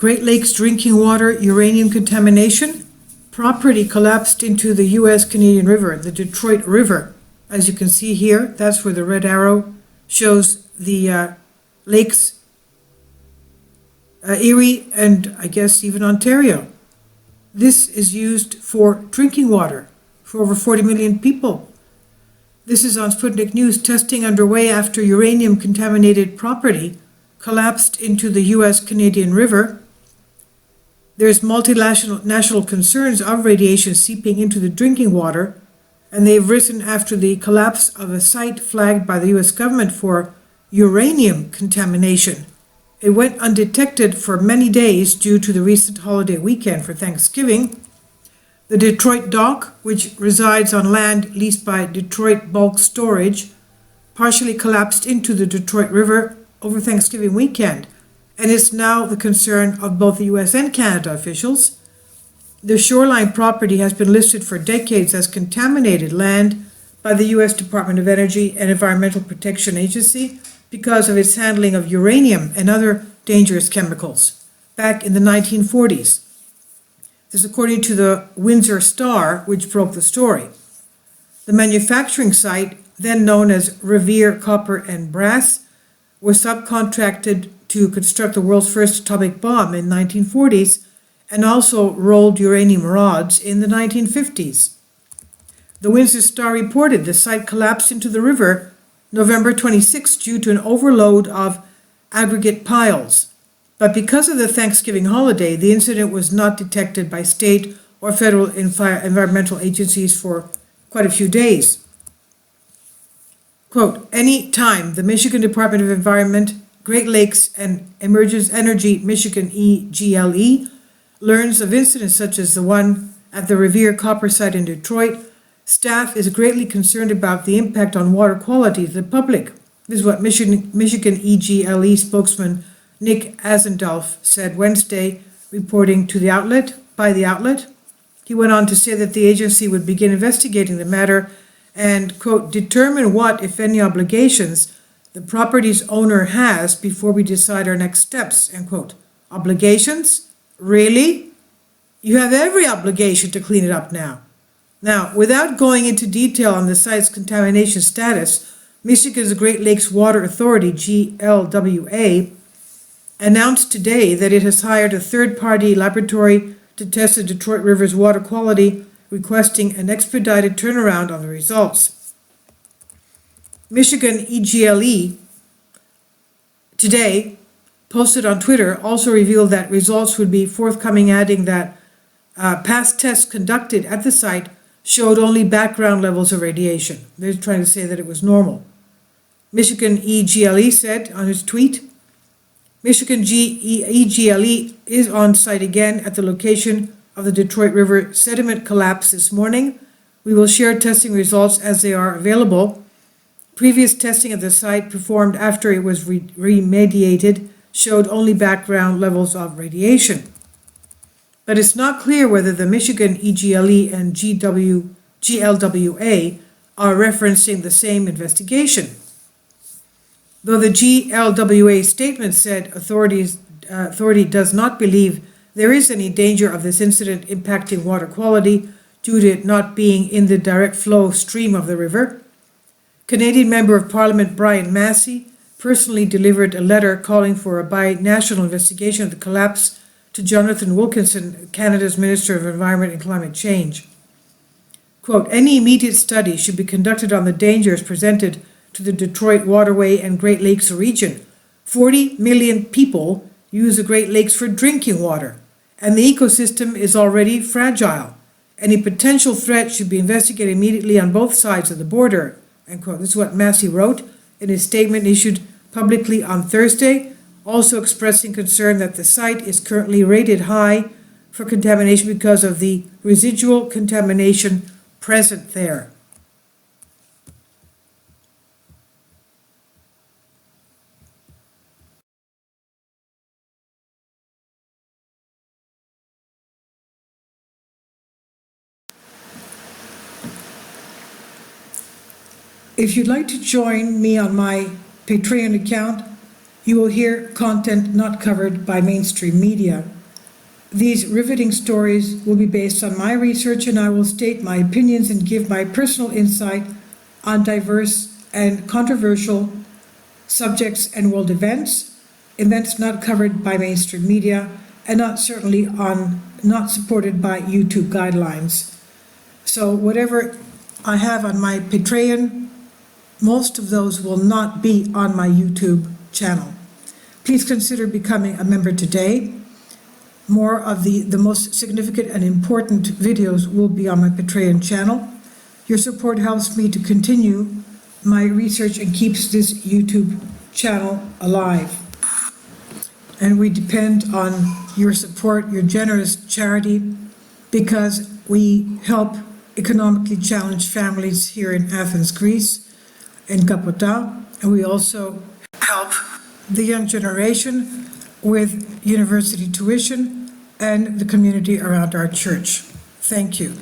Great Lakes drinking water uranium contamination. Property collapsed into the U.S.-Canadian River, the Detroit River. As you can see here, that's where the red arrow shows the lakes, Erie, and I guess even Ontario. This is used for drinking water for over 40 million people. This is on Sputnik News. Testing underway after uranium-contaminated property collapsed into the U.S.-Canadian River. There's multinational concerns of radiation seeping into the drinking water, and they've risen after the collapse of a site flagged by the U.S. government for uranium contamination. It went undetected for many days due to the recent holiday weekend for Thanksgiving. The Detroit dock, which resides on land leased by Detroit Bulk Storage, partially collapsed into the Detroit River over Thanksgiving weekend, and is now the concern of both the U.S. and Canada officials. The shoreline property has been listed for decades as contaminated land by the U.S. Department of Energy and Environmental Protection Agency because of its handling of uranium and other dangerous chemicals back in the 1940s. This is according to the Windsor Star, which broke the story. The manufacturing site, then known as Revere Copper and Brass, was subcontracted to construct the world's first atomic bomb in the 1940s and also rolled uranium rods in the 1950s. The Windsor Star reported the site collapsed into the river November 26 due to an overload of aggregate piles. But because of the Thanksgiving holiday, the incident was not detected by state or federal environmental agencies for quite a few days. Quote, any time the Michigan Department of Environment, Great Lakes and Emergence Energy, Michigan EGLE, learns of incidents such as the one at the Revere Copper site in Detroit, staff is greatly concerned about the impact on water quality to the public. This is what Michigan EGLE spokesman Nick Azendolf said Wednesday, reporting to the outlet. He went on to say that the agency would begin investigating the matter and, quote, determine what, if any, obligations the property's owner has before we decide our next steps, end quote. Obligations? Really? You have every obligation to clean it up now. Now, without going into detail on the site's contamination status, Michigan's Great Lakes Water Authority, GLWA, announced today that it has hired a third-party laboratory to test the Detroit River's water quality, requesting an expedited turnaround on the results. Michigan EGLE today, posted on Twitter, also revealed that results would be forthcoming, adding that past tests conducted at the site showed only background levels of radiation. They're trying to say that it was normal. Michigan EGLE said on his tweet, Michigan EGLE is on site again at the location of the Detroit River sediment collapse this morning. We will share testing results as they are available. Previous testing at the site performed after it was remediated showed only background levels of radiation. But it's not clear whether the Michigan EGLE and GLWA are referencing the same investigation. Though the GLWA statement said authority does not believe there is any danger of this incident impacting water quality due to it not being in the direct flow stream of the river, Canadian Member of Parliament Brian Massey personally delivered a letter calling for a bi-national investigation of the collapse to Jonathan Wilkinson, Canada's Minister of Environment and Climate Change. Quote, any immediate study should be conducted on the dangers presented to the Detroit waterway and Great Lakes region. 40 million people use the Great Lakes for drinking water, and the ecosystem is already fragile. Any potential threat should be investigated immediately on both sides of the border, end quote. This is what Massey wrote in his statement issued publicly on Thursday, also expressing concern that the site is currently rated high for contamination because of the residual contamination present there. If you'd like to join me on my Patreon account, You will hear content not covered by mainstream media. These riveting stories will be based on my research, and I will state my opinions and give my personal insight on diverse and controversial subjects and world events not covered by mainstream media, and not supported by YouTube guidelines. So whatever I have on my Patreon, most of those will not be on my YouTube channel. Please consider becoming a member today. More of the most significant and important videos will be on my Patreon channel. Your support helps me to continue my research and keeps this YouTube channel alive. And we depend on your support, your generous charity, because we help economically challenged families here in Athens, Greece, in Kapota, and we also help the young generation with university tuition and the community around our church. Thank you.